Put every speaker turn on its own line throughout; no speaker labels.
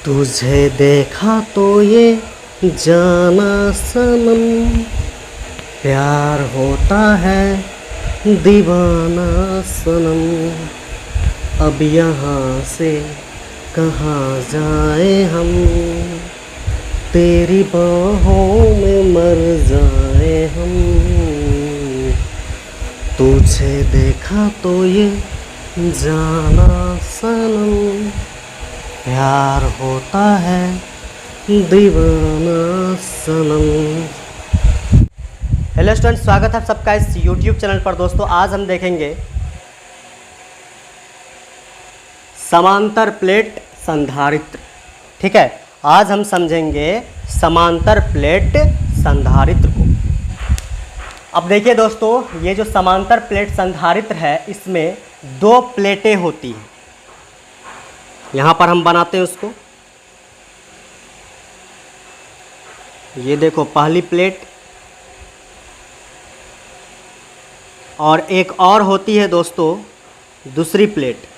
तुझे देखा तो ये जाना सनम, प्यार होता है दीवाना सनम। अब यहाँ से कहाँ जाए हम, तेरी बाहों में मर जाए हम। तुझे देखा तो ये जाना सनम, प्यार होता है दीवाना सनम। हेलो स्टूडेंट, स्वागत है सबका इस यूट्यूब चैनल पर। दोस्तों आज हम देखेंगे समांतर प्लेट संधारित्र। ठीक है, आज हम समझेंगे समांतर प्लेट संधारित्र को। अब देखिए दोस्तों, ये जो समांतर प्लेट संधारित्र है इसमें दो प्लेटें होती हैं। यहाँ पर हम बनाते हैं उसको। ये देखो पहली प्लेट, और एक और होती है दोस्तों दूसरी प्लेट।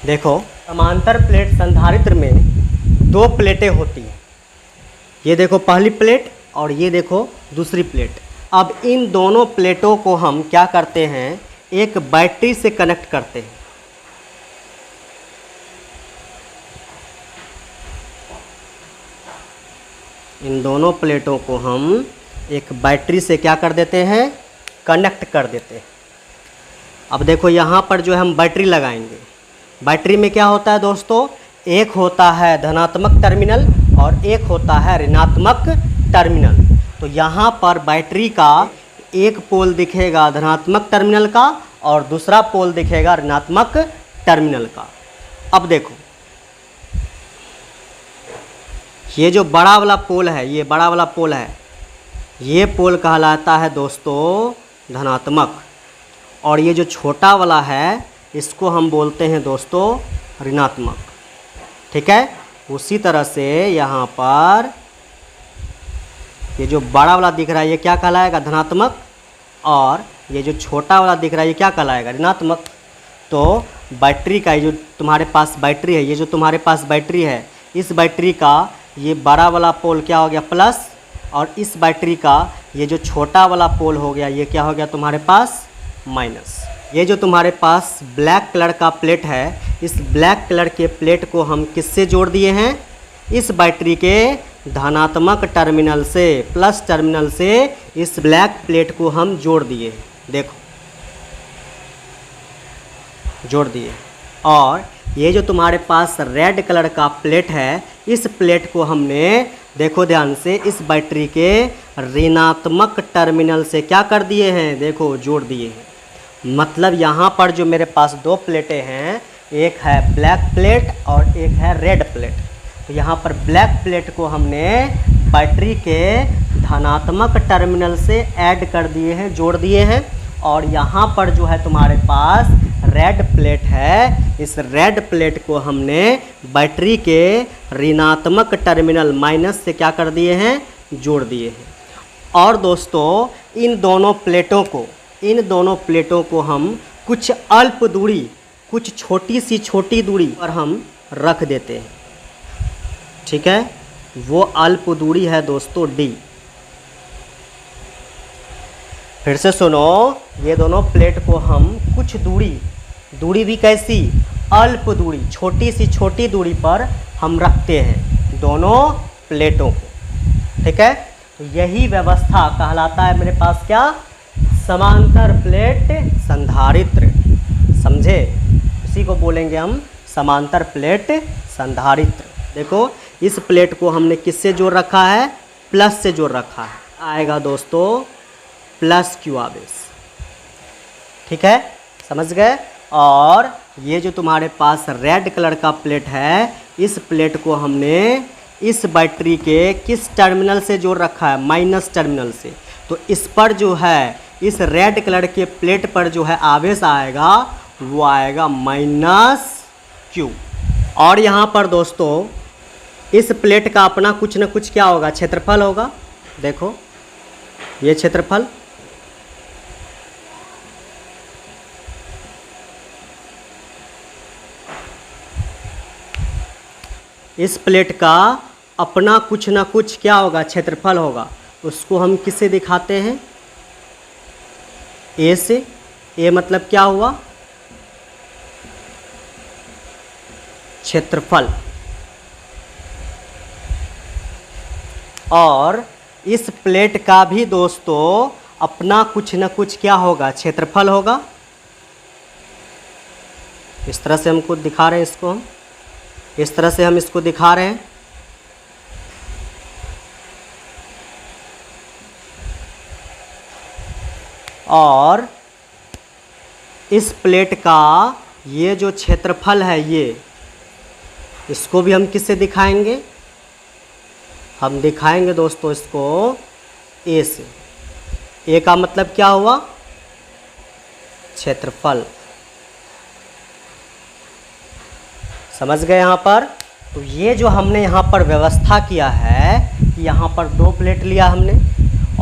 देखो समांतर प्लेट संधारित्र में दो प्लेटें होती हैं। ये देखो पहली प्लेट और ये देखो दूसरी प्लेट। अब इन दोनों प्लेटों को हम क्या करते हैं, एक बैटरी से कनेक्ट करते हैं। इन दोनों प्लेटों को हम एक बैटरी से क्या कर देते हैं, कनेक्ट कर देते हैं। अब देखो यहाँ पर जो है हम बैटरी लगाएंगे। बैटरी में क्या होता है दोस्तों, एक होता है धनात्मक टर्मिनल और एक होता है ऋणात्मक टर्मिनल। तो यहाँ पर बैटरी का एक पोल दिखेगा धनात्मक टर्मिनल का और दूसरा पोल दिखेगा ऋणात्मक टर्मिनल का। अब देखो ये जो बड़ा वाला पोल है, ये बड़ा वाला पोल है, ये पोल कहलाता है दोस्तों धनात्मक, और ये जो छोटा वाला है इसको हम बोलते हैं दोस्तों ऋणात्मक। ठीक है, उसी तरह से यहाँ पर ये जो बड़ा वाला दिख रहा है ये क्या कहलाएगा, धनात्मक, और ये जो छोटा वाला दिख रहा है ये क्या कहलाएगा, ऋणात्मक। तो बैटरी का ये जो तुम्हारे पास बैटरी है, ये जो तुम्हारे पास बैटरी है, इस बैटरी का ये बड़ा वाला पोल क्या हो गया प्लस, और इस बैटरी का ये जो छोटा वाला पोल हो गया ये क्या हो गया तुम्हारे पास माइनस। ये जो तुम्हारे पास ब्लैक कलर का प्लेट है, इस ब्लैक कलर के प्लेट को हम किससे जोड़ दिए हैं, इस बैटरी के धनात्मक टर्मिनल से, प्लस टर्मिनल से इस ब्लैक प्लेट को हम जोड़ दिए। देखो जोड़ दिए। और ये जो तुम्हारे पास रेड कलर का प्लेट है, इस प्लेट को हमने देखो ध्यान से इस बैटरी के ऋणात्मक टर्मिनल से क्या कर दिए हैं, देखो जोड़ दिए हैं। मतलब यहाँ पर जो मेरे पास दो प्लेटें हैं, एक है ब्लैक प्लेट और एक है रेड प्लेट। तो यहाँ पर ब्लैक प्लेट को हमने बैटरी के धनात्मक टर्मिनल से ऐड कर दिए हैं, जोड़ दिए हैं। और यहाँ पर जो है तुम्हारे पास रेड प्लेट है, इस रेड प्लेट को हमने बैटरी के ऋणात्मक टर्मिनल माइनस से क्या कर दिए हैं, जोड़ दिए हैं। और दोस्तों इन दोनों प्लेटों को हम कुछ अल्प दूरी, कुछ छोटी दूरी पर हम रख देते हैं। ठीक है, वो अल्प दूरी है दोस्तों डी। फिर से सुनो, ये दोनों प्लेट को हम कुछ दूरी भी कैसी, अल्प दूरी, छोटी दूरी पर हम रखते हैं दोनों प्लेटों को। ठीक है, तो यही व्यवस्था कहलाता है मेरे पास क्या, समांतर प्लेट संधारित्र। समझे, इसी को बोलेंगे हम समांतर प्लेट संधारित्र। देखो इस प्लेट को हमने किससे जोड़ रखा है, प्लस से जोड़ रखा है, आएगा दोस्तों प्लस क्यू आवेश। ठीक है, समझ गए। और ये जो तुम्हारे पास रेड कलर का प्लेट है, इस प्लेट को हमने इस बैटरी के किस टर्मिनल से जोड़ रखा है, माइनस टर्मिनल से। तो इस पर जो है, इस रेड कलर के प्लेट पर जो है आवेश आएगा वो आएगा -, क्यू। और यहाँ पर दोस्तों इस प्लेट का अपना कुछ न कुछ क्या होगा, क्षेत्रफल होगा। देखो ये क्षेत्रफल, इस प्लेट का अपना कुछ न कुछ क्या होगा, क्षेत्रफल होगा। उसको हम किससे दिखाते हैं, ए से। ए मतलब क्या हुआ, क्षेत्रफल। और इस प्लेट का भी दोस्तों अपना कुछ न कुछ क्या होगा, क्षेत्रफल होगा। इस तरह से हमको दिखा रहे हैं, इसको हम इस तरह से हम इसको दिखा रहे हैं। और इस प्लेट का ये जो क्षेत्रफल है, ये इसको भी हम किससे दिखाएंगे, हम दिखाएंगे दोस्तों इसको ए से। ए का मतलब क्या हुआ, क्षेत्रफल। समझ गए यहाँ पर। तो ये जो हमने यहाँ पर व्यवस्था किया है कि यहाँ पर दो प्लेट लिया हमने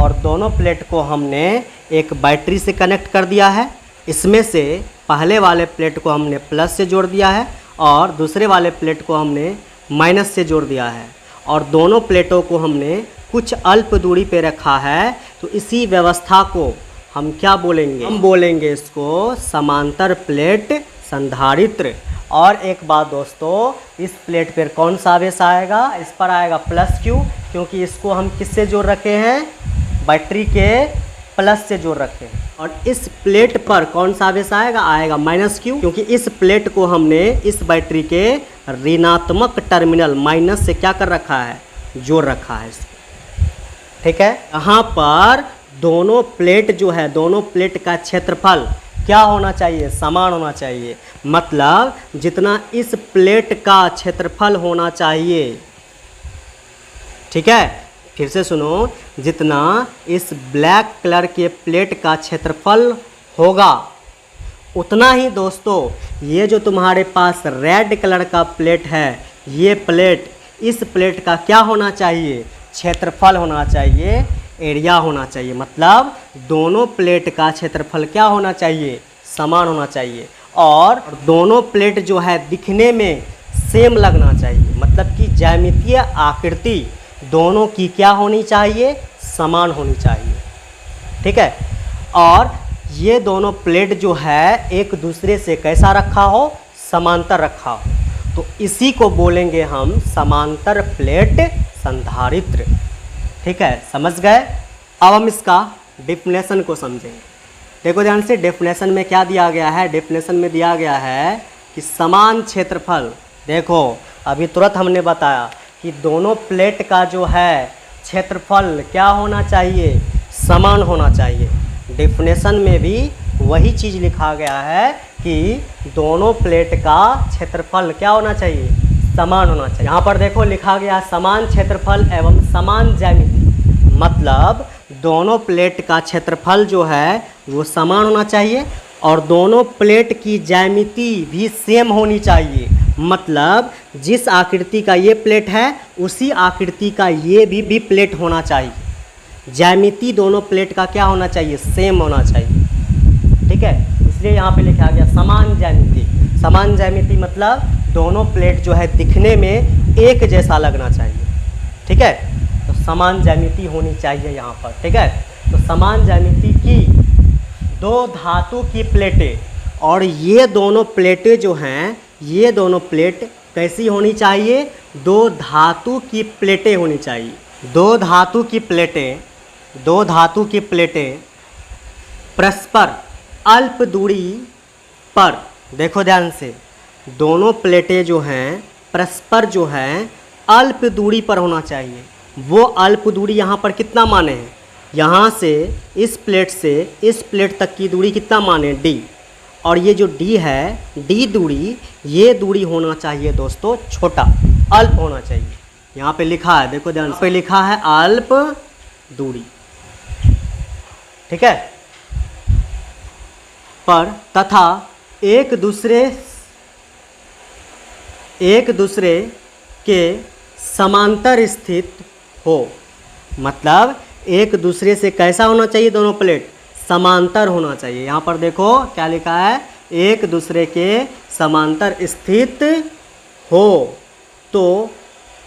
और दोनों प्लेट को हमने एक बैटरी से कनेक्ट कर दिया है। इसमें से पहले वाले प्लेट को हमने प्लस से जोड़ दिया है और दूसरे वाले प्लेट को हमने माइनस से जोड़ दिया है। और दोनों प्लेटों को हमने कुछ अल्प दूरी पे रखा है। तो इसी व्यवस्था को हम क्या बोलेंगे, हम बोलेंगे इसको समांतर प्लेट संधारित्र। और एक बात दोस्तों, इस प्लेट पर कौन सा आवेश आएगा, इस पर आएगा प्लस क्यू, क्योंकि इसको हम किससे जोड़ रखे हैं, बैटरी के प्लस से जोड़ रखे हैं। और इस प्लेट पर कौन सा आवेश आएगा, आएगा माइनस क्यू, क्योंकि इस प्लेट को हमने इस बैटरी के ऋणात्मक टर्मिनल माइनस से क्या कर रखा है, जोड़ रखा है इसको। ठीक है। यहाँ पर दोनों प्लेट जो है, दोनों प्लेट का क्षेत्रफल क्या होना चाहिए, समान होना चाहिए। मतलब जितना इस प्लेट का क्षेत्रफल होना चाहिए, ठीक है, फिर से सुनो, जितना इस ब्लैक कलर के प्लेट का क्षेत्रफल होगा उतना ही दोस्तों ये जो तुम्हारे पास रेड कलर का प्लेट है, ये प्लेट, इस प्लेट का क्या होना चाहिए, क्षेत्रफल होना चाहिए, एरिया होना चाहिए। मतलब दोनों प्लेट का क्षेत्रफल क्या होना चाहिए, समान होना चाहिए। और दोनों प्लेट जो है दिखने में सेम लगना चाहिए। मतलब कि ज्यामितीय आकृति दोनों की क्या होनी चाहिए, समान होनी चाहिए। ठीक है। और ये दोनों प्लेट जो है एक दूसरे से कैसा रखा हो, समांतर रखा हो। तो इसी को बोलेंगे हम समांतर प्लेट संधारित्र। ठीक है, समझ गए। अब हम इसका डेफिनेशन को समझेंगे। देखो ध्यान से, डेफिनेशन में क्या दिया गया है, डेफिनेशन में दिया गया है कि समान क्षेत्रफल। देखो अभी तुरंत हमने बताया कि दोनों प्लेट का जो है क्षेत्रफल क्या होना चाहिए, समान होना चाहिए। डेफिनेशन में भी वही चीज़ लिखा गया है कि दोनों प्लेट का क्षेत्रफल क्या होना चाहिए, समान होना चाहिए। यहाँ पर देखो लिखा गया समान क्षेत्रफल एवं समान ज्यामिति। मतलब दोनों प्लेट का क्षेत्रफल जो है वो समान होना चाहिए और दोनों प्लेट की ज्यामिति भी सेम होनी चाहिए। मतलब जिस आकृति का ये प्लेट है उसी आकृति का ये भी प्लेट होना चाहिए। ज्यामिति दोनों प्लेट का क्या होना चाहिए, सेम होना चाहिए। ठीक है, इसलिए यहाँ पे लिखा गया समान ज्यामिति। समान ज्यामिति मतलब दोनों प्लेट जो है दिखने में एक जैसा लगना चाहिए। ठीक है, तो समान ज्यामिति होनी चाहिए यहाँ पर। ठीक है, तो समान ज्यामिति की दो धातु की प्लेटें, और ये दोनों प्लेटें जो हैं, ये दोनों प्लेट कैसी होनी चाहिए, दो धातु की प्लेटें होनी चाहिए। दो धातु की प्लेटें परस्पर अल्प दूरी पर, देखो ध्यान से, दोनों प्लेटें जो हैं परस्पर जो हैं अल्प दूरी पर होना चाहिए। वो अल्प दूरी यहाँ पर कितना माने हैं, यहाँ से इस प्लेट से इस प्लेट तक की दूरी कितना माने, डी। और ये जो डी है, डी दूरी, ये दूरी होना चाहिए दोस्तों छोटा, अल्प होना चाहिए। यहाँ पे लिखा है, देखो ध्यान पे लिखा है अल्प दूरी। ठीक है, पर तथा एक दूसरे एक दूसरे के समांतर स्थित हो। मतलब एक दूसरे से कैसा होना चाहिए, दोनों प्लेट समांतर होना चाहिए। यहाँ पर देखो क्या लिखा है, एक दूसरे के समांतर स्थित हो। तो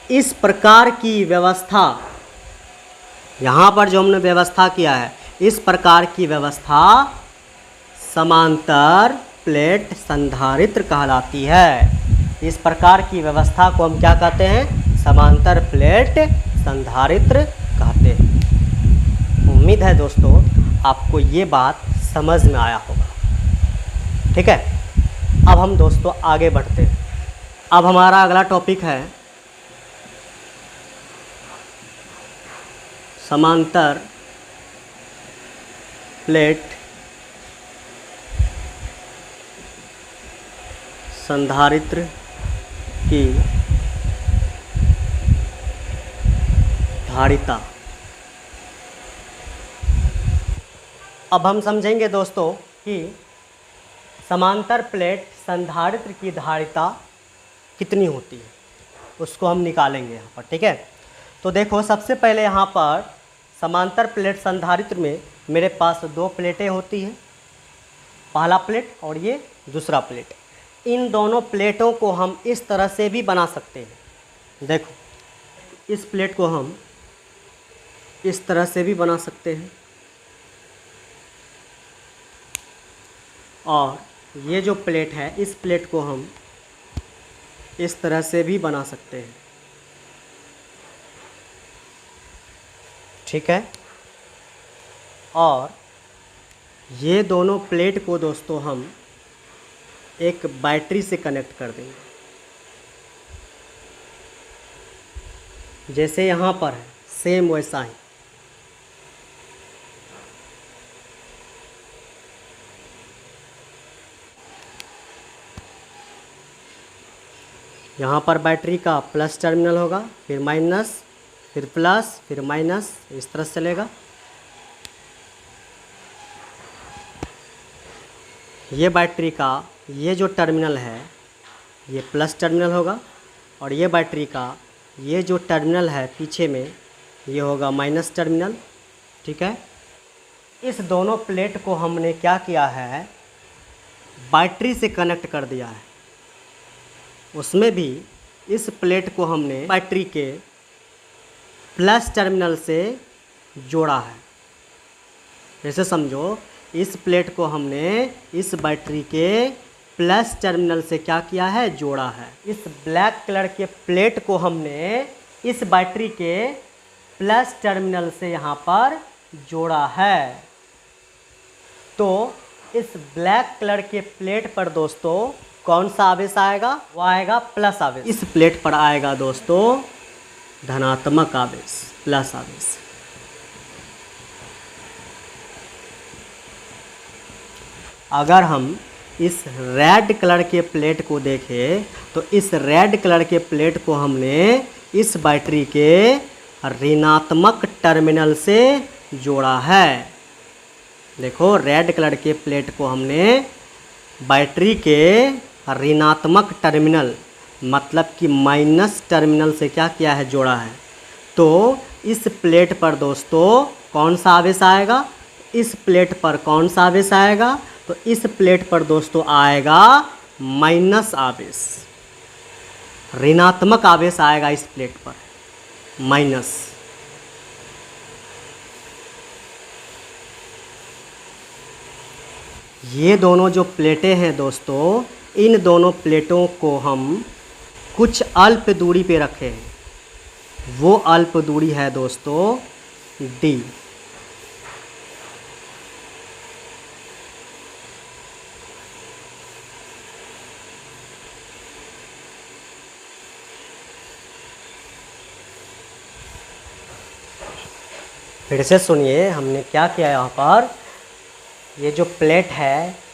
इस प्रकार की व्यवस्था, यहाँ पर जो हमने व्यवस्था किया है, इस प्रकार की व्यवस्था समांतर प्लेट संधारित्र कहलाती है। इस प्रकार की व्यवस्था को हम क्या कहते हैं, समांतर प्लेट संधारित्र कहते हैं। उम्मीद है दोस्तों आपको ये बात समझ में आया होगा। ठीक है, अब हम दोस्तों आगे बढ़ते हैं। अब हमारा अगला टॉपिक है समांतर प्लेट संधारित्र की धारिता। अब हम समझेंगे दोस्तों कि समांतर प्लेट संधारित्र की धारिता कितनी होती है, उसको हम निकालेंगे यहाँ पर। ठीक है, तो देखो सबसे पहले यहाँ पर समांतर प्लेट संधारित्र में मेरे पास दो प्लेटें होती हैं, पहला प्लेट और ये दूसरा प्लेट। इन दोनों प्लेटों को हम इस तरह से भी बना सकते हैं। देखो इस प्लेट को हम इस तरह से भी बना सकते हैं, और ये जो प्लेट है इस प्लेट को हम इस तरह से भी बना सकते हैं। ठीक है, और ये दोनों प्लेट को दोस्तों हम एक बैटरी से कनेक्ट कर देंगे, जैसे यहाँ पर है सेम वैसा ही। यहाँ पर बैटरी का प्लस टर्मिनल होगा, फिर माइनस, फिर प्लस, फिर माइनस, इस तरह से चलेगा। ये बैटरी का ये जो टर्मिनल है ये प्लस टर्मिनल होगा, और ये बैटरी का ये जो टर्मिनल है पीछे में ये होगा माइनस टर्मिनल। ठीक है, इस दोनों प्लेट को हमने क्या किया है, बैटरी से कनेक्ट कर दिया है। उसमें भी इस प्लेट को हमने बैटरी के प्लस टर्मिनल से जोड़ा है। जैसे समझो इस प्लेट को हमने इस बैटरी के प्लस टर्मिनल से क्या किया है, जोड़ा है। इस ब्लैक कलर के प्लेट को हमने इस बैटरी के प्लस टर्मिनल से यहाँ पर जोड़ा है। तो इस ब्लैक कलर के प्लेट पर दोस्तों कौन सा आवेश आएगा, वो आएगा प्लस आवेश। इस प्लेट पर आएगा दोस्तों धनात्मक आवेश, प्लस आवेश। अगर हम इस रेड कलर के प्लेट को देखें तो इस रेड कलर के प्लेट को हमने इस बैटरी के ऋणात्मक टर्मिनल से जोड़ा है। देखो रेड कलर के प्लेट को हमने बैटरी के ऋणात्मक टर्मिनल मतलब कि माइनस टर्मिनल से क्या किया है, जोड़ा है। तो इस प्लेट पर दोस्तों कौन सा आवेश आएगा, इस प्लेट पर कौन सा आवेश आएगा, तो इस प्लेट पर दोस्तों आएगा माइनस आवेश, ऋणात्मक आवेश आएगा इस प्लेट पर, माइनस। ये दोनों जो प्लेटें हैं दोस्तों, इन दोनों प्लेटों को हम कुछ अल्प दूरी पे रखे हैं। वो अल्प दूरी है दोस्तों d। फिर से सुनिए हमने क्या किया यहाँ पर, ये जो प्लेट है,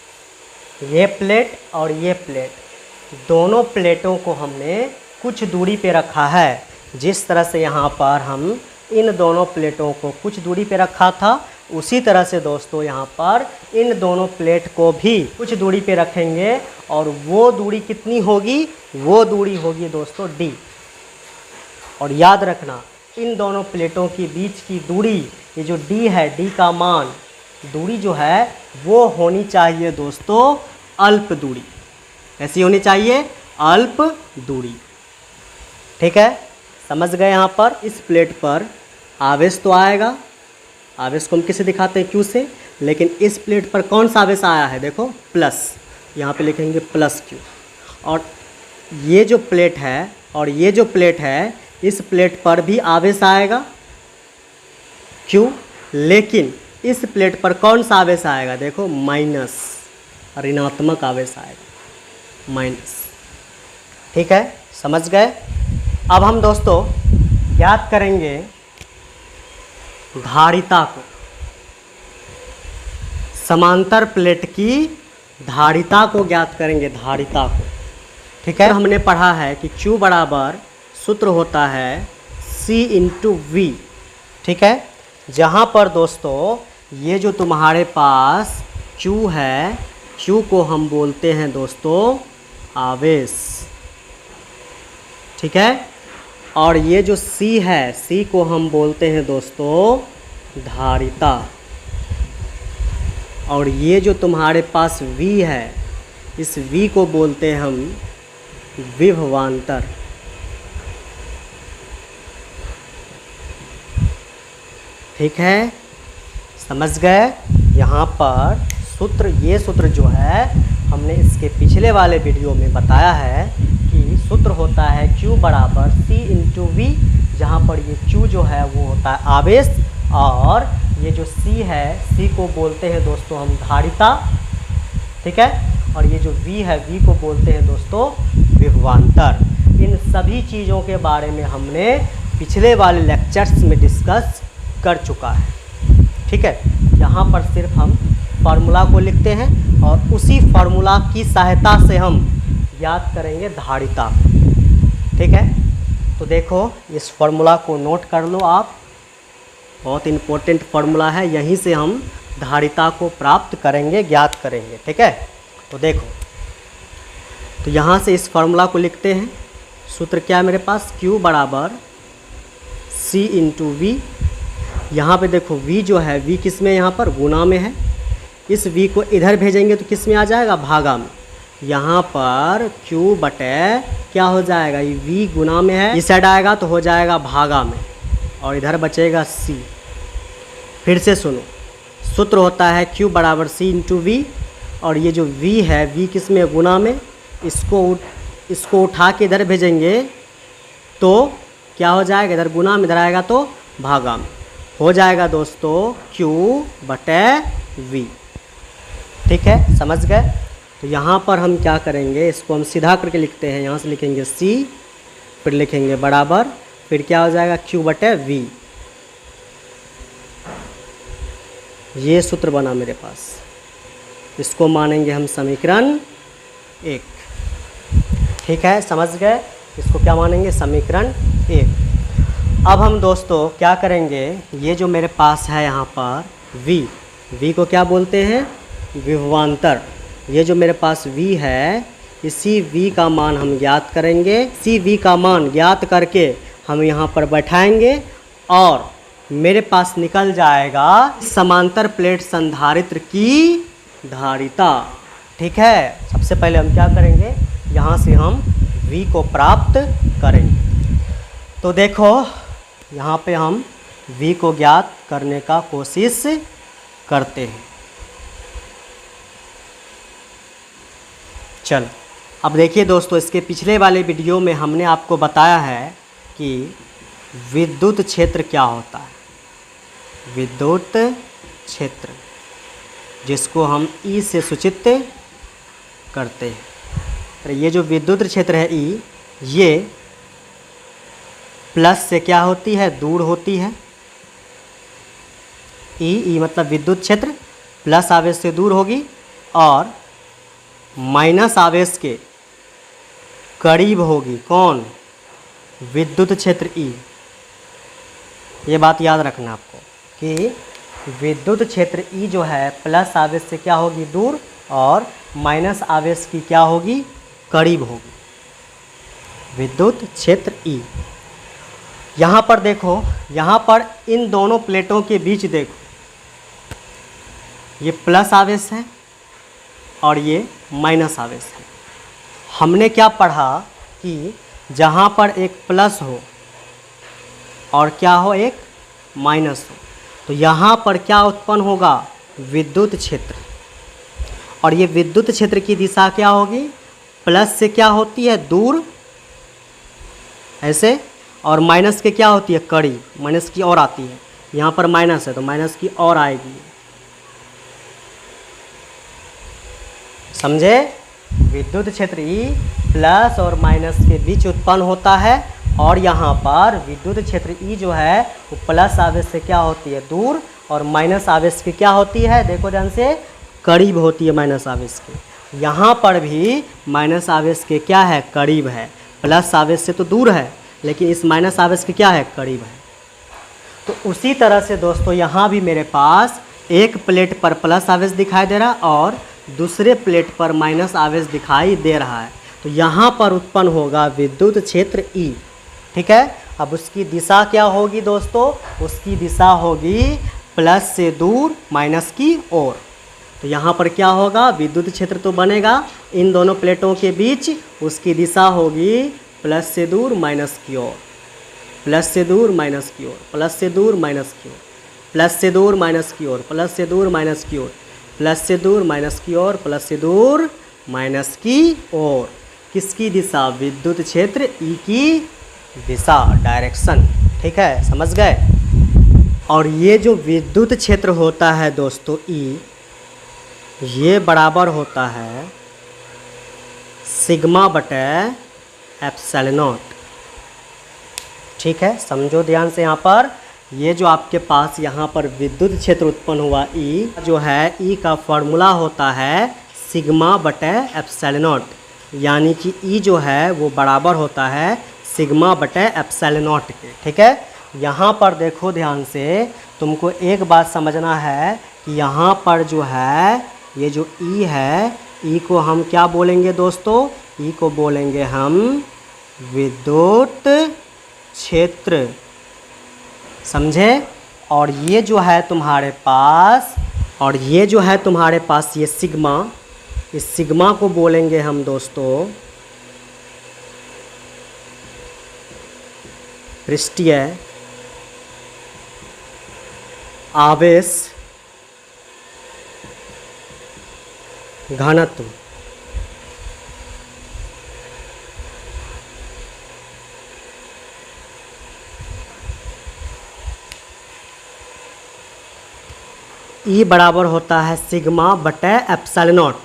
ये प्लेट और ये प्लेट, दोनों प्लेटों को हमने कुछ दूरी पे रखा है। जिस तरह से यहाँ पर हम इन दोनों प्लेटों को कुछ दूरी पे रखा था, उसी तरह से दोस्तों यहाँ पर इन दोनों प्लेट को भी कुछ दूरी पे रखेंगे और वो दूरी कितनी होगी, वो दूरी होगी दोस्तों d। और याद रखना इन दोनों प्लेटों के बीच की दूरी, ये जो d है, d का मान, दूरी जो है वो होनी चाहिए दोस्तों अल्प दूरी। ऐसी होनी चाहिए अल्प दूरी। ठीक है, समझ गए। यहाँ पर इस प्लेट पर आवेश तो आएगा, आवेश को हम किसे दिखाते हैं, Q से, लेकिन इस प्लेट पर कौन सा आवेश आया है, देखो प्लस, यहाँ पे लिखेंगे प्लस Q। और ये जो प्लेट है और ये जो प्लेट है, इस प्लेट पर भी आवेश आएगा Q, लेकिन इस प्लेट पर कौन सा आवेश आएगा, देखो माइनस, ऋणात्मक आवेश आएगा, माइनस। ठीक है, समझ गए। अब हम दोस्तों याद करेंगे धारिता को, समांतर प्लेट की धारिता को ज्ञात करेंगे, धारिता को। ठीक है, हमने पढ़ा है कि Q बराबर सूत्र होता है C इंटू V। ठीक है, जहाँ पर दोस्तों ये जो तुम्हारे पास Q है, Q को हम बोलते हैं दोस्तों आवेश। ठीक है, और ये जो C है, C को हम बोलते हैं दोस्तों धारिता। और ये जो तुम्हारे पास V है, इस V को बोलते हैं हम विभवांतर। ठीक है, समझ गए। यहाँ पर सूत्र, ये सूत्र जो है हमने इसके पिछले वाले वीडियो में बताया है कि सूत्र होता है Q बराबर C इंटू V, जहाँ पर ये Q जो है वो होता है आवेश और ये जो C है, C को बोलते हैं दोस्तों हम धारिता। ठीक है, और ये जो V है, V को बोलते हैं दोस्तों विभवांतर। इन सभी चीज़ों के बारे में हमने पिछले वाले लेक्चर्स में डिस्कस कर चुका है। ठीक है, यहाँ पर सिर्फ हम फार्मूला को लिखते हैं और उसी फार्मूला की सहायता से हम याद करेंगे धारिता। ठीक है, तो देखो इस फार्मूला को नोट कर लो आप, बहुत इम्पोर्टेंट फार्मूला है, यहीं से हम धारिता को प्राप्त करेंगे, ज्ञात करेंगे। ठीक है, तो देखो, तो यहाँ से इस फार्मूला को लिखते हैं। सूत्र क्या है मेरे पास, Q बराबर C इंटू V। यहाँ पे देखो V जो है, V किस में, यहाँ पर गुना में है। इस V को इधर भेजेंगे तो किस में आ जाएगा, भागा में। यहाँ पर Q बटे क्या हो जाएगा, ये V गुना में है, इस साइड आएगा तो हो जाएगा भागा में, और इधर बचेगा C। फिर से सुनो, सूत्र होता है Q बराबर C इंटू V, और ये जो V है, V किस में, गुना में। इसको उठा के इधर भेजेंगे तो क्या हो जाएगा, इधर गुना में, इधर आएगा तो भागा में, हो जाएगा दोस्तों Q बटे V। ठीक है, समझ गए। तो यहाँ पर हम क्या करेंगे, इसको हम सीधा करके लिखते हैं। यहाँ से लिखेंगे C, फिर लिखेंगे बराबर, फिर क्या हो जाएगा Q बटे V। ये सूत्र बना मेरे पास, इसको मानेंगे हम समीकरण 1। ठीक है, समझ गए। इसको क्या मानेंगे, समीकरण 1। अब हम दोस्तों क्या करेंगे, ये जो मेरे पास है यहाँ पर V को क्या बोलते हैं, विभवांतर। ये जो मेरे पास V है, इसी V का मान हम ज्ञात करेंगे। इसी V का मान ज्ञात करके हम यहाँ पर बैठाएंगे और मेरे पास निकल जाएगा समांतर प्लेट संधारित्र की धारिता। ठीक है, सबसे पहले हम क्या करेंगे, यहाँ से हम V को प्राप्त करेंगे। तो देखो यहाँ पे हम V को ज्ञात करने का कोशिश करते हैं। चलो, अब देखिए दोस्तों, इसके पिछले वाले वीडियो में हमने आपको बताया है कि विद्युत क्षेत्र क्या होता है। विद्युत क्षेत्र, जिसको हम E से सूचित करते हैं। तो ये जो विद्युत क्षेत्र है E, ये प्लस से क्या होती है, दूर होती है। E मतलब विद्युत क्षेत्र, प्लस आवेश से दूर होगी और माइनस आवेश के करीब होगी। कौन, विद्युत क्षेत्र E। ये बात याद रखना आपको कि विद्युत क्षेत्र ई जो है प्लस आवेश से क्या होगी, दूर, और माइनस आवेश की क्या होगी, करीब होगी। विद्युत क्षेत्र ई। यहाँ पर देखो, यहाँ पर इन दोनों प्लेटों के बीच देखो, ये प्लस आवेश है और ये माइनस आवेश है। हमने क्या पढ़ा कि जहाँ पर एक प्लस हो और क्या हो, एक माइनस हो, तो यहाँ पर क्या उत्पन्न होगा, विद्युत क्षेत्र। और ये विद्युत क्षेत्र की दिशा क्या होगी, प्लस से क्या होती है, दूर ऐसे, और माइनस के क्या होती है, करीब, माइनस की ओर आती है। यहाँ पर माइनस है तो माइनस की ओर आएगी। समझे? विद्युत क्षेत्र ई प्लस और माइनस के बीच उत्पन्न होता है, और यहाँ पर विद्युत क्षेत्र ई जो है वो प्लस आवेश से क्या होती है, दूर, और माइनस आवेश की क्या होती है, देखो ध्यान से, करीब होती है माइनस आवेश के। यहाँ पर भी माइनस आवेश के क्या है, करीब है। प्लस आवेश से तो दूर है, लेकिन इस माइनस आवेश के क्या है, करीब है। तो उसी तरह से दोस्तों यहाँ भी मेरे पास एक प्लेट पर प्लस आवेश दिखाई दे रहा है और दूसरे प्लेट पर माइनस आवेश दिखाई दे रहा है। तो यहाँ पर उत्पन्न होगा विद्युत क्षेत्र ई। ठीक है, अब उसकी दिशा क्या होगी दोस्तों, उसकी दिशा होगी प्लस से दूर, माइनस की ओर। तो यहाँ पर क्या होगा, विद्युत क्षेत्र तो बनेगा इन दोनों प्लेटों के बीच, उसकी दिशा होगी प्लस से दूर, माइनस की ओर, प्लस से दूर, माइनस की ओर, प्लस से दूर, माइनस की ओर, प्लस से दूर, माइनस की ओर, प्लस से दूर, माइनस की ओर, प्लस से दूर, माइनस की ओर, प्लस से दूर, माइनस की ओर। किसकी दिशा, विद्युत क्षेत्र ई की दिशा, डायरेक्शन। ठीक है, समझ गए? और ये जो विद्युत क्षेत्र होता है दोस्तों ई, ये बराबर होता है सिग्मा बटे एप्सिलॉन नॉट। ठीक है, समझो ध्यान से। यहाँ पर ये जो आपके पास यहाँ पर विद्युत क्षेत्र उत्पन्न हुआ ई जो है, ई का फॉर्मूला होता है सिग्मा बटे एप्सिलॉन नॉट, यानी कि ई जो है वो बराबर होता है सिग्मा बटे एप्सिलॉन नॉट के। ठीक है, यहाँ पर देखो ध्यान से, तुमको एक बात समझना है कि यहाँ पर जो है ये जो ई है, ई को हम क्या बोलेंगे दोस्तों, ई को बोलेंगे हम विद्युत क्षेत्र। समझे? और ये जो है तुम्हारे पास, और ये जो है तुम्हारे पास ये सिग्मा, इस सिग्मा को बोलेंगे हम दोस्तों पृष्ठीय आवेश घनत्व। ई बराबर होता है सिग्मा बटे एप्सिलॉन नॉट।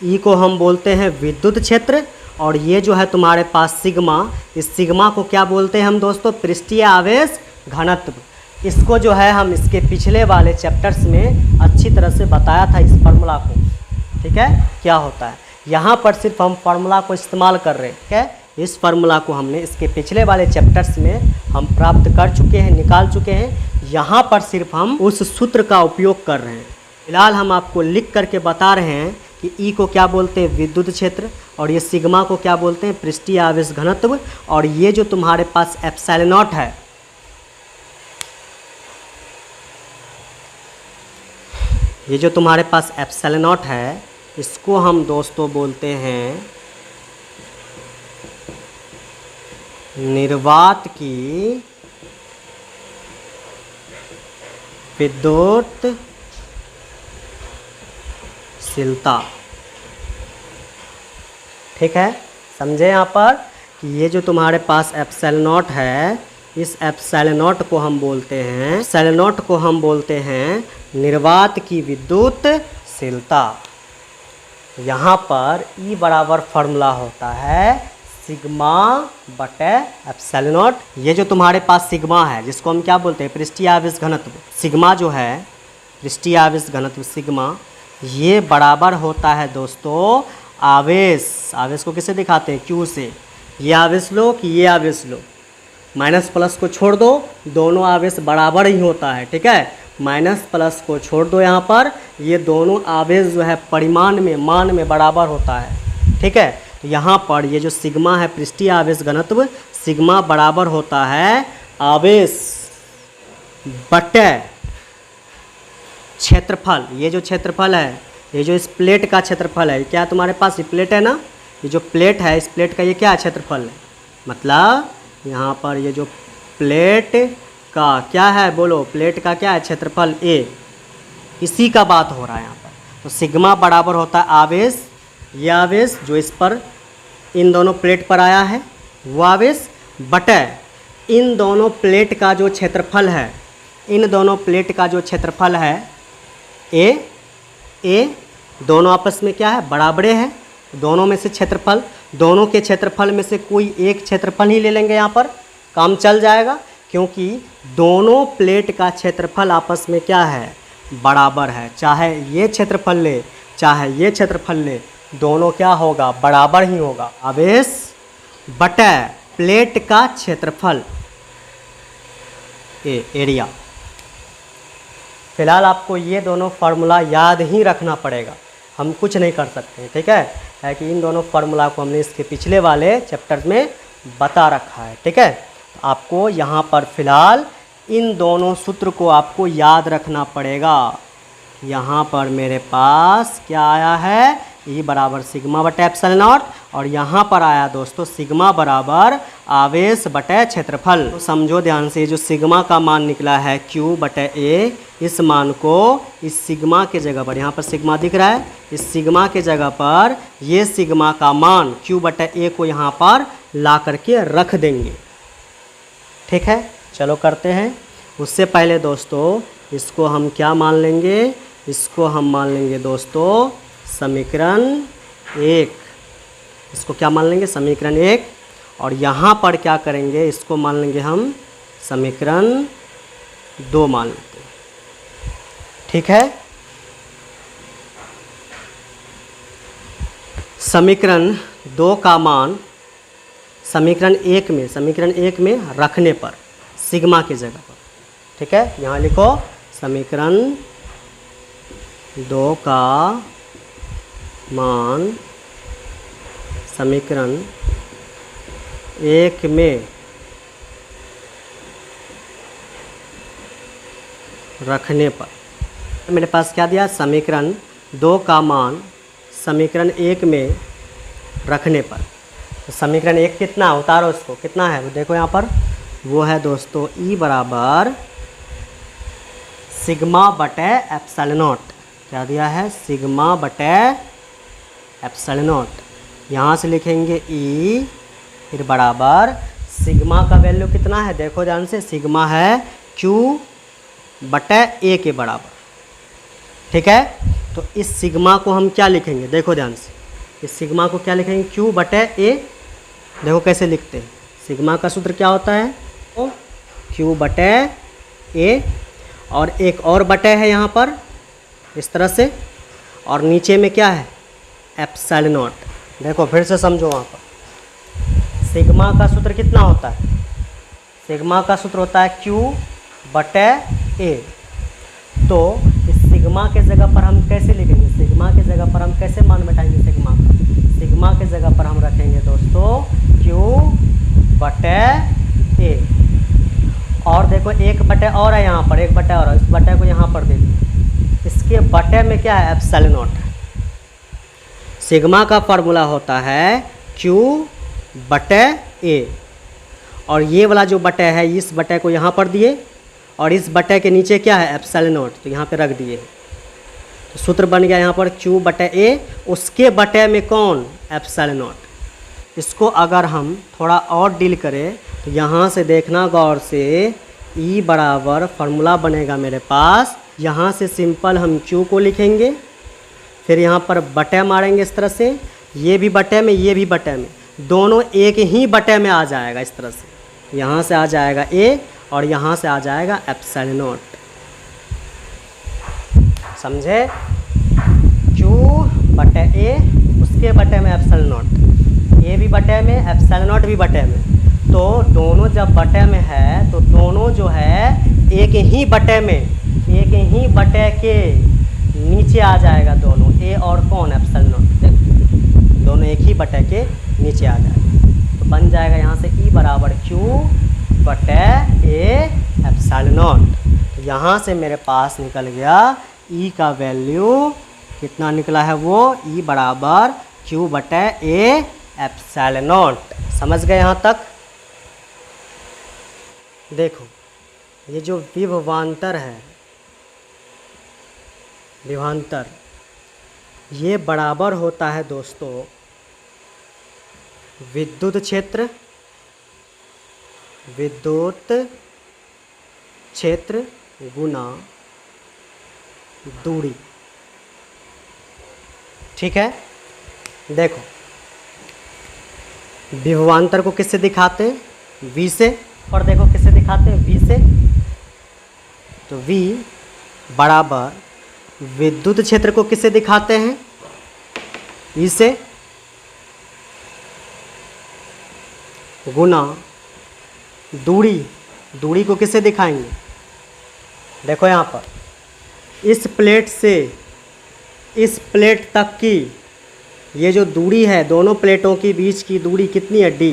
ई को हम बोलते हैं विद्युत क्षेत्र, और ये जो है तुम्हारे पास सिग्मा, इस सिग्मा को क्या बोलते हैं हम दोस्तों, पृष्ठीय आवेश घनत्व। इसको जो है हम इसके पिछले वाले चैप्टर्स में अच्छी तरह से बताया था इस फार्मूला को। ठीक है, क्या होता है, यहाँ पर सिर्फ हम फार्मूला को इस्तेमाल कर रहे हैं। ठीक है, इस फार्मूला को हमने इसके पिछले वाले चैप्टर्स में हम प्राप्त कर चुके हैं, निकाल चुके हैं। यहाँ पर सिर्फ हम उस सूत्र का उपयोग कर रहे हैं। फिलहाल हम आपको लिख करके बता रहे हैं कि ई को क्या बोलते हैं, विद्युत क्षेत्र, और ये सिग्मा को क्या बोलते हैं, पृष्ठीय आवेश घनत्व। और ये जो तुम्हारे पास एप्सिलॉन नॉट है, ये जो तुम्हारे पास एप्सिलॉन नॉट है, इसको हम दोस्तों बोलते हैं निर्वात की विद्युतशीलता। ठीक है, समझे? यहाँ पर कि ये जो तुम्हारे पास एप्सिलॉन नॉट है, इस एप्सिलॉन नॉट को हम बोलते हैं, एप्सिलॉन नॉट को हम बोलते हैं निर्वात की विद्युतशीलता। यहाँ पर ई बराबर फार्मूला होता है सिग्मा बटे एप्सिलॉन नॉट। ये जो तुम्हारे पास सिग्मा है, जिसको हम क्या बोलते हैं, पृष्ठीय आवेश घनत्व। सिग्मा जो है पृष्ठीय आवेश घनत्व सिग्मा, ये बराबर होता है दोस्तों आवेश। आवेश को किससे दिखाते हैं, क्यू से। ये आवेश लो कि ये आवेश लो, माइनस प्लस को छोड़ दो, दोनों आवेश बराबर ही होता है। ठीक है, माइनस प्लस को छोड़ दो यहाँ पर, ये दोनों आवेश जो है परिमाण में, मान में बराबर होता है। ठीक है, तो यहाँ पर ये जो सिग्मा है पृष्ठीय आवेश घनत्व, सिग्मा बराबर होता है आवेश बटे क्षेत्रफल। ये जो क्षेत्रफल है, ये जो इस प्लेट का क्षेत्रफल है, क्या तुम्हारे पास ये प्लेट है ना, ये जो प्लेट है इस प्लेट का ये क्या है क्षेत्रफल है, मतलब यहाँ पर ये जो प्लेट का क्या है, बोलो प्लेट का क्या है क्षेत्रफल ए, इसी का बात हो रहा है यहाँ पर। तो सिग्मा बराबर होता है आवेश, ये आवेश जो इस पर इन दोनों प्लेट पर आया है वो आवेश, बटे इन दोनों प्लेट का जो क्षेत्रफल है, इन दोनों प्लेट का जो क्षेत्रफल है ए दोनों आपस में क्या है बराबरे हैं, दोनों में से क्षेत्रफल, दोनों के क्षेत्रफल में से कोई एक क्षेत्रफल ही ले लेंगे, यहाँ पर काम चल जाएगा, क्योंकि दोनों प्लेट का क्षेत्रफल आपस में क्या है बराबर है। चाहे ये क्षेत्रफल ले चाहे ये क्षेत्रफल ले, दोनों क्या होगा बराबर ही होगा। आवेश बटे प्लेट का क्षेत्रफल एरिया। फिलहाल आपको ये दोनों फार्मूला याद ही रखना पड़ेगा, हम कुछ नहीं कर सकते। ठीक है कि इन दोनों फार्मूला को हमने इसके पिछले वाले चैप्टर में बता रखा है। ठीक है, तो आपको यहाँ पर फिलहाल इन दोनों सूत्र को आपको याद रखना पड़ेगा। यहाँ पर मेरे पास क्या आया है, E बराबर सिग्मा बटे एप्सिलॉन नॉट, और यहाँ पर आया दोस्तों सिग्मा बराबर आवेश बटे क्षेत्रफल। तो समझो ध्यान से, जो सिग्मा का मान निकला है Q बटे A, इस मान को इस सिग्मा के जगह पर, यहाँ पर सिग्मा दिख रहा है, इस सिग्मा के जगह पर ये सिग्मा का मान Q बटे A को यहाँ पर ला करके रख देंगे। ठीक है, चलो करते हैं। उससे पहले दोस्तों इसको हम क्या मान लेंगे, इसको हम मान लेंगे दोस्तों समीकरण 1, इसको क्या मान लेंगे समीकरण 1, और यहाँ पर क्या करेंगे, इसको मान लेंगे हम समीकरण 2 मान लेते हैं। ठीक है, समीकरण 2 का मान समीकरण 1 में रखने पर सिग्मा की जगह पर, ठीक है, यहाँ लिखो समीकरण 2 का मान समीकरण 1 में रखने पर, मेरे पास क्या दिया, समीकरण 2 का मान समीकरण 1 में रखने पर। तो समीकरण 1 कितना, उतारो इसको, कितना है वो देखो यहाँ पर, वो है दोस्तों E बराबर सिग्मा बटे एप्सिलॉन नॉट। क्या दिया है, सिग्मा बटे एप्सिलॉन नॉट। यहाँ से लिखेंगे E, फिर बराबर सिग्मा का वैल्यू कितना है, देखो ध्यान से, सिग्मा है Q बटे A के बराबर। ठीक है, तो इस सिग्मा को हम क्या लिखेंगे, देखो ध्यान से, इस सिग्मा को क्या लिखेंगे, Q बटे A। देखो कैसे लिखते हैं, सिग्मा का सूत्र क्या होता है, तो Q बटे A, और एक और बटे है यहाँ पर इस तरह से, और नीचे में क्या है एप्सिलॉन नॉट। देखो फिर से समझो, वहाँ पर सिग्मा का सूत्र कितना होता है, सिग्मा का सूत्र होता है Q बटे A। तो इस सिग्मा के जगह पर हम कैसे लिखेंगे, सिग्मा के जगह पर हम कैसे मान बैठाएंगे सिग्मा का, सिग्मा के जगह पर हम रखेंगे दोस्तों Q बटे A। और देखो एक बटे और है यहाँ पर, एक बटे और, इस बटे को यहाँ पर देखो, इसके बटे में क्या है एप्सिलॉन नॉट। सिग्मा का फार्मूला होता है Q बटे A, और ये वाला जो बटे है इस बटे को यहाँ पर दिए, और इस बटे के नीचे क्या है एप्सिलॉन नॉट, तो यहाँ पे रख दिए। तो सूत्र बन गया यहाँ पर Q बटे A, उसके बटे में कौन एप्सिलॉन नॉट। इसको अगर हम थोड़ा और डील करें तो यहाँ से देखना गौर से, E बराबर फार्मूला बनेगा मेरे पास, यहाँ से सिंपल हम Q को लिखेंगे, फिर यहाँ पर बटे मारेंगे इस तरह से, ये भी बटे में ये भी बटे में, दोनों एक ही बटे में आ जाएगा इस तरह से, यहाँ से आ जाएगा A और यहाँ से आ जाएगा एप्सिलॉन नॉट। समझे, Q बटे A, उसके बटे में एप्सिलॉन नॉट, A भी बटे में एप्सिलॉन नॉट भी बटे में। तो दोनों जब बटे में है तो दोनों जो है एक ही बटे में, एक ही बटे के नीचे आ जाएगा दोनों, ए और कौन, एप्सिलॉन नॉट, दोनों एक ही बटे के नीचे आ जाएगा। तो बन जाएगा यहाँ से ई बराबर क्यू बटे ए एप्सिलॉन नॉट। तो यहाँ से मेरे पास निकल गया ई का वैल्यू कितना निकला है, वो ई बराबर क्यू बटे ए एप्सिलॉन नॉट। समझ गए यहाँ तक? देखो ये जो विभवांतर है, विभवांतर, ये बराबर होता है दोस्तों विद्युत क्षेत्र, विद्युत क्षेत्र गुना दूरी। ठीक है, देखो विभवांतर को किससे दिखाते हैं, V से, और देखो किससे दिखाते हैं, V से। तो V बराबर विद्युत क्षेत्र को किससे दिखाते हैं, E से, गुना दूरी, दूरी को किससे दिखाएंगे, देखो यहाँ पर इस प्लेट से इस प्लेट तक की ये जो दूरी है, दोनों प्लेटों के बीच की दूरी कितनी है, D।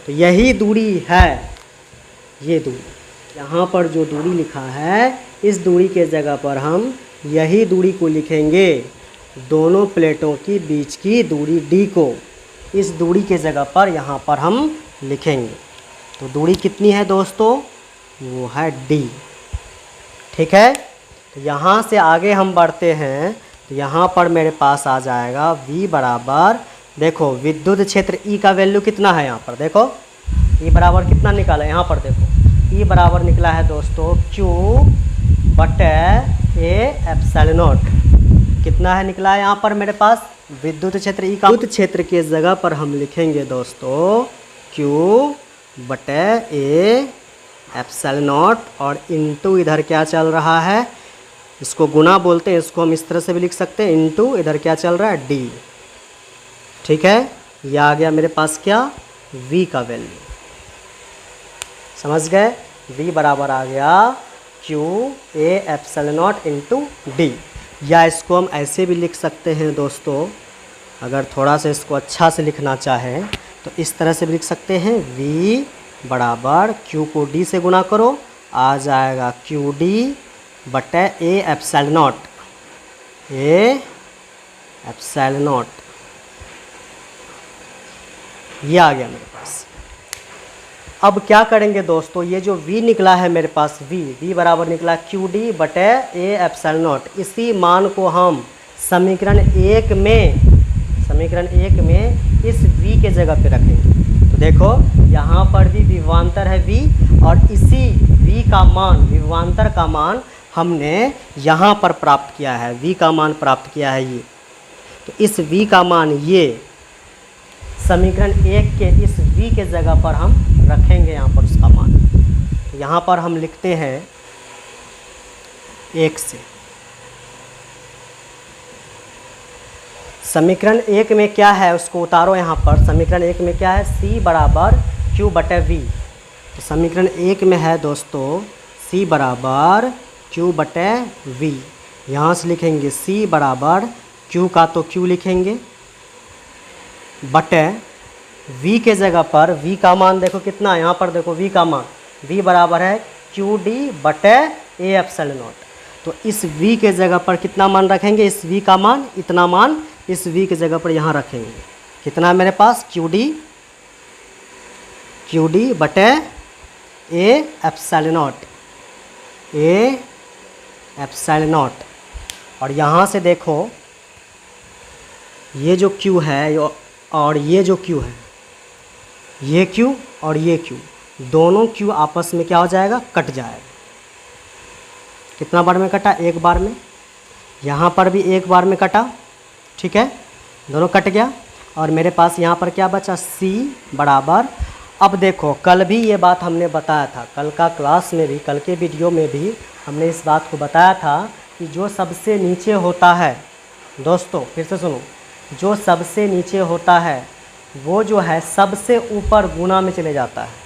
तो यही दूरी है, ये दूरी, यहाँ पर जो दूरी लिखा है, इस दूरी के जगह पर हम यही दूरी को लिखेंगे, दोनों प्लेटों के बीच की दूरी D को इस दूरी के जगह पर यहाँ पर हम लिखेंगे। तो दूरी कितनी है दोस्तों, वो है D। ठीक है, तो यहाँ से आगे हम बढ़ते हैं, तो यहाँ पर मेरे पास आ जाएगा V बराबर, देखो विद्युत क्षेत्र E का वैल्यू कितना है, यहाँ पर देखो E बराबर कितना निकाला है, यहाँ पर देखो E बराबर निकला है दोस्तों Q बटे ए एप्सिलॉन नॉट। कितना है निकला है यहाँ पर मेरे पास, विद्युत क्षेत्र E का, विद्युत क्षेत्र के जगह पर हम लिखेंगे दोस्तों Q बटे ए एप्सिलॉन नॉट, और इनटू इधर क्या चल रहा है, इसको गुना बोलते हैं, इसको हम इस तरह से भी लिख सकते हैं, इनटू इधर क्या चल रहा है, D। ठीक है, यह आ गया मेरे पास क्या, V का वैल्यू। समझ गए, V बराबर आ गया Q A epsilon not into D। या इसको हम ऐसे भी लिख सकते हैं दोस्तों, अगर थोड़ा सा इसको अच्छा से लिखना चाहें तो इस तरह से भी लिख सकते हैं, V बराबर Q को D से गुना करो, आ जाएगा QD बटे A epsilon not, A epsilon not. ये आ गया मेरे पास। अब क्या करेंगे दोस्तों, ये जो V निकला है मेरे पास, V बराबर निकला QD बटे A एप्सिलॉन नॉट, इसी मान को हम समीकरण 1 में इस V के जगह पे रखेंगे। तो देखो यहाँ पर भी विभवांतर है V, और इसी V का मान, विभवांतर का मान हमने यहाँ पर प्राप्त किया है, V का मान प्राप्त किया है ये। तो इस V का मान, ये समीकरण 1 के इस V के जगह पर हम रखेंगे यहाँ पर उसका मान। तो यहाँ पर हम लिखते हैं 1 से, समीकरण 1 में क्या है उसको उतारो यहाँ पर, समीकरण 1 में क्या है, C बराबर Q बटे V। तो समीकरण 1 में है दोस्तों C बराबर Q बटे V। यहाँ से लिखेंगे C बराबर Q का तो Q लिखेंगे, बटे V के जगह पर V का मान देखो कितना है, यहाँ पर देखो V का मान, V बराबर है QD बटे A एप्सिलॉन नॉट। तो इस V के जगह पर कितना मान रखेंगे, इस V का मान, इतना मान इस V के जगह पर यहाँ रखेंगे। कितना है मेरे पास, QD बटे A epsilon not, A epsilon not. और यहाँ से देखो ये जो Q है और ये जो Q है, ये Q और ये Q, दोनों Q आपस में क्या हो जाएगा, कट जाएगा। कितना बार में कटा, एक बार में। यहाँ पर भी एक बार में कटा, ठीक है, दोनों कट गया। और मेरे पास यहाँ पर क्या बचा, C बराबर, अब देखो कल भी ये बात हमने बताया था, कल का क्लास में भी, कल के वीडियो में भी हमने इस बात को बताया था कि जो सबसे नीचे होता है दोस्तों, फिर से सुनो, जो सबसे नीचे होता है वो जो है सबसे ऊपर गुना में चले जाता है।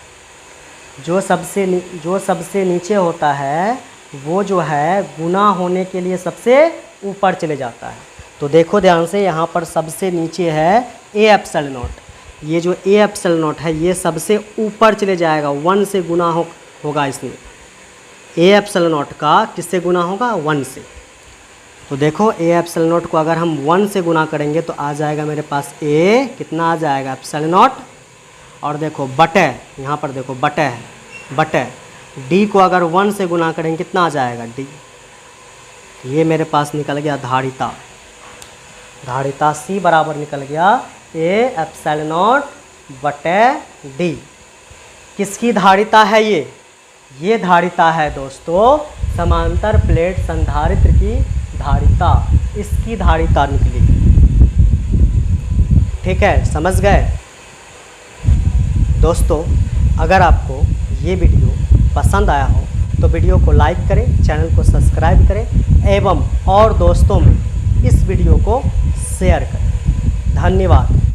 जो सबसे नीचे होता है वो जो है गुना होने के लिए सबसे ऊपर चले जाता है। तो देखो ध्यान से, यहाँ पर सबसे नीचे है ए एप्सिलॉन नॉट। ये जो ए एप्सिलॉन नॉट है ये सबसे ऊपर चले जाएगा, 1 से गुना होगा इसमें। ए एप्सिलॉन नॉट का किससे गुना होगा? 1 से। तो देखो ए एप्सिलॉन नॉट को अगर हम 1 से गुना करेंगे तो आ जाएगा मेरे पास ए, कितना आ जाएगा? Epsilon not. और देखो बटे, यहाँ पर देखो बटे है, बटे डी को अगर 1 से गुना करेंगे कितना आ जाएगा? डी। ये मेरे पास निकल गया धारिता। धारिता सी बराबर निकल गया ए एप्सिलॉन नॉट बटे डी। किसकी धारिता है ये? ये धारिता है दोस्तों समांतर प्लेट संधारित्र की धारिता, इसकी धारिता निकली। ठीक है, समझ गए दोस्तों? अगर आपको ये वीडियो पसंद आया हो तो वीडियो को लाइक करें, चैनल को सब्सक्राइब करें एवं और दोस्तों में इस वीडियो को शेयर करें। धन्यवाद।